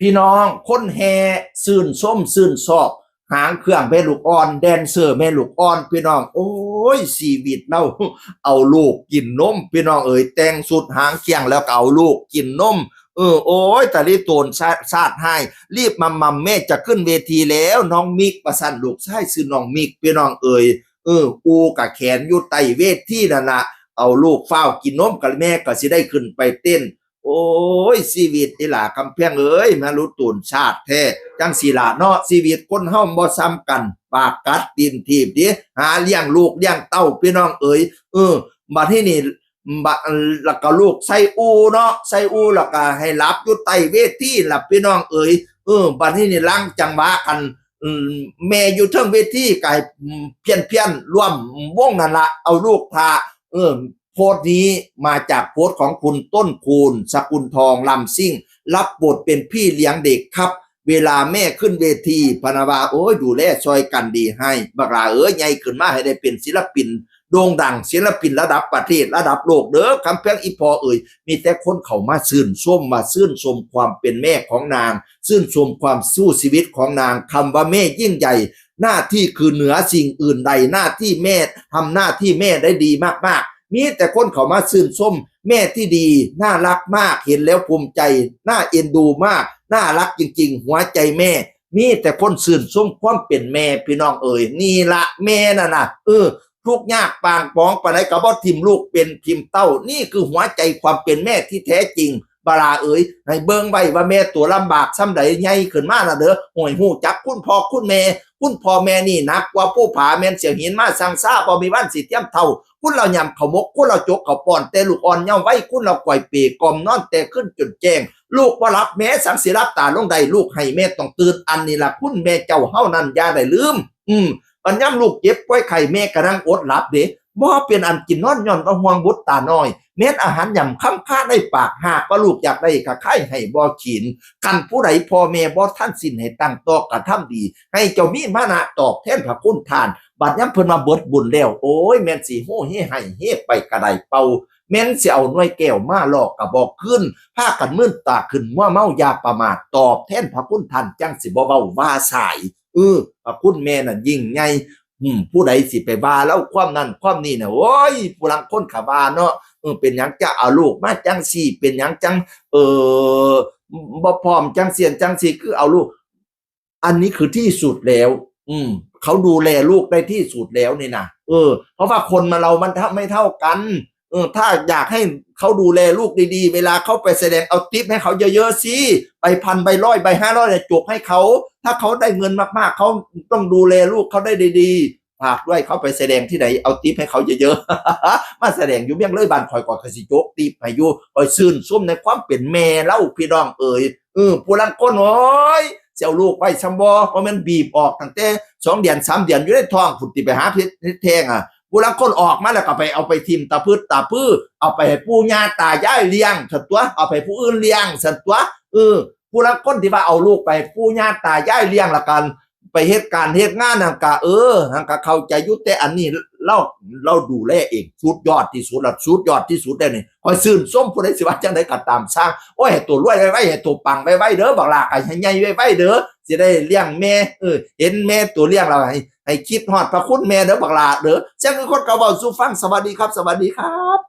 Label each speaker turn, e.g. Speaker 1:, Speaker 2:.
Speaker 1: พี่น้องคนแห่ซื่นส้มซื่นซอบหางเครื่องแม่ลูกอ่อนแดนเซอร์แม่ลูกอ่อนพี่น้องโอ้ยชีวิตเราเอาลูกกินนมพี่น้องเอ๋ยแต่งสุดหางเคียงแล้วก็เอาลูกกินนมโอ้ยแต่รีโตนชาติให้รีบมาแม่จะขึ้นเวทีแล้วน้องมิกประสันลูกชายซื้อน้องมิกพี่น้องเอ๋ยอูกับแขนอยู่ใต้เวทีนั่นน่ะเอาลูกเฝ้ากินนมกับแม่ก็สิได้ขึ้นไปเต้น โอ้ยชีวิตนี่ล่ะคำเพียงเอ้ยมารู้ตูนชาติแท้จังสีล่ะเนาะชีวิตคนเฮาบ่ซ้ำกันปากกัดตีนทีบดิหาเลี้ยงลูกเลี้ยงเต้าพี่น้องเอ๋ยบัดที่นี่บัดแล้วก็ลูกใส่อูเนาะใส่อูแล้วก็ให้รับอยู่ใต้เวทีล่ะพี่น้องเอ๋ยบัดที่นี่ล้างจังหวะกันแม่อยู่เทิงเวทีก็ให้เพี้ยนร่วมวงนั่นล่ะเอาลูกพาโพสต์นี้มาจากโพสต์ของคุณต้นคูณสกุลทองลำซิ่งรับบทเป็นพี่เลี้ยงเด็กครับเวลาแม่ขึ้นเวทีพนาวาโอ้ยดูแลซอยกันดีให้บักลาใหญ่ขึ้นมาให้ได้เป็นศิลปินโด่งดังศิลปินระดับประเทศระดับโลกเด้อคำเพียงอีพอมีแต่คนเข้ามาชื่นชมความเป็นแม่ของนางชื่นชมความสู้ชีวิตของนางคำว่าแม่ยิ่งใหญ่หน้าที่คือเหนือสิ่งอื่นใดหน้าที่แม่ทำหน้าที่แม่ได้ดีมากๆมีแต่คนเขามาชื่นชมแม่ที่ดีน่ารักมากเห็นแล้วภูมิใจน่าเอ็นดูมากน่ารักจริงๆหัวใจแม่มีแต่คนชื่นชมความเป็นแม่พี่น้องนี่ละแม่น่ะนะทุกยากปางปองปานใดก็บ่ทิมลูกเป็นทิมเต้านี่คือหัวใจความเป็นแม่ที่แท้จริงบลาให้เบิ่งไว้ว่าแม่ตัวลำบากซ้ำใดใหญ่ขึ้นมาน่ะเด้อห่วยหูจักคุณพ่อคุณแม่นี่หนักกว่าผู้ผาแม่นเสียหินมาสั่งซ่าบ่มีวันสิเทียมเท่าคุณเรายำเขามกคุณเราจกเขาป้อนแต่ลูกอ่อนเยาว์ไว้คุณเราก่อยเปกอมนอนแต่ขึ้นจนแจ้งลูกว่ารับแม้สังสิรับตาลงใดลูกให้แม่ต้องตื่นอันนี้ล่ะคุณแม่เจ้าเฮานั้นอย่าได้ลืมปัญญามลูกเจ็บป่วยไข้แม่กำลังอดหลับเด้บ่เป็นอันกินนอนย่อนก็ห่วงบุตรตาน้อยเม็ดอาหารยำค้ำค่าในปากหากว่าลูกอยากได้กะไข่ให้บ่ขีนกันผู้ใดพ่อแม่บ่ท่านสินให้ตั้งตอกกระทำดีให้เจ้ามีมานะตอบแทนพระคุณทานบัดยามเพิ่นมาเบิดบุญแล้วโอ้ยแม่นสิโหเฮให้เฮไปกระไดเป่าแม่นสิเอาหน่วยแก้วมาหลอกกระบอกขึ้นพากันมื่นตาขึ้นว่าเมายาประมาทตอบแทนพระคุณท่านจังสิบ่เว้าว่าสายพระคุณแม่น่ะยิ่งใหญ่ผู้ใดสิไปว่าแล้วความนั้นความนี้น่ะโอ้ยผู้ลังคนขาบาเนาะเป็นหยังจะเอาลูกมาจังสี่เป็นหยังจังบ่พร้อมจังเสียนจังสี่คือเอาลูกอันนี้คือที่สุดแล้วเขาดูแลลูกได้ที่สุดแล้วนี่นะเพราะว่าคนมาเรามันไม่เท่ากันถ้าอยากให้เขาดูแลลูกดีๆเวลาเขาไปแสดงเอาทิปให้เขาเยอะๆสิใบพันใบร้อยใบ500เนี่ยจกให้เขาถ้าเขาได้เงินมากๆเขาต้องดูแลลูกเขาได้ดีๆฝากด้วยเขาไปแสดงที่ไหนเอาทิปให้เขาเยอะๆมาแสดงอยู่เบี้ยงเลยบ้านคอยก่อนสิโจกทิปให้อยู่คอยซื่นส้มในความเป็นแม่เล่าพี่น้องผู้ลังก้นโอ้ยเจ้าลูกไว้ซัมบอเพราะมันบีบออกตั้งแต่2 เดือน3 เดือนอยู่ในท้องผุดติไปหาเพชรแทงผู้ลังคนออกมาแล้วก็ไปเอาไปทิมตาพืชตาพื้อเอาไปให้ปู่ย่าตายายเลี้ยงสัตว์ตัวเอาไปผู้อื่นเลี้ยงสัตว์ตัวผู้ลังคนที่ว่าเอาลูกไปปู่ย่าตายายเลี้ยงละกันไปเหตุการณ์เหตุงานนั่นก็นั่นก็เข้าใจยุติอันนี้เราดูแลเองสุดยอดที่สุดละสุดยอดที่สุดได้นี่คอยซื่นส้มผู้ใดสิว่าจังได๋ก็ตามสร้างโอ้ยให้ตัวรวยไว้ให้ตัวปังไว้เด้อบักล่ะให้ใหญ่ไว้เด้อสิได้เลี้ยงแม่เห็นแม่ตัวเลี้ยงเราให้คิดฮอดพระคุณแม่เด้อบักล่ะเด้อจังคือคนเก่าเว้าสู่ฟังสวัสดีครับสวัสดีครับ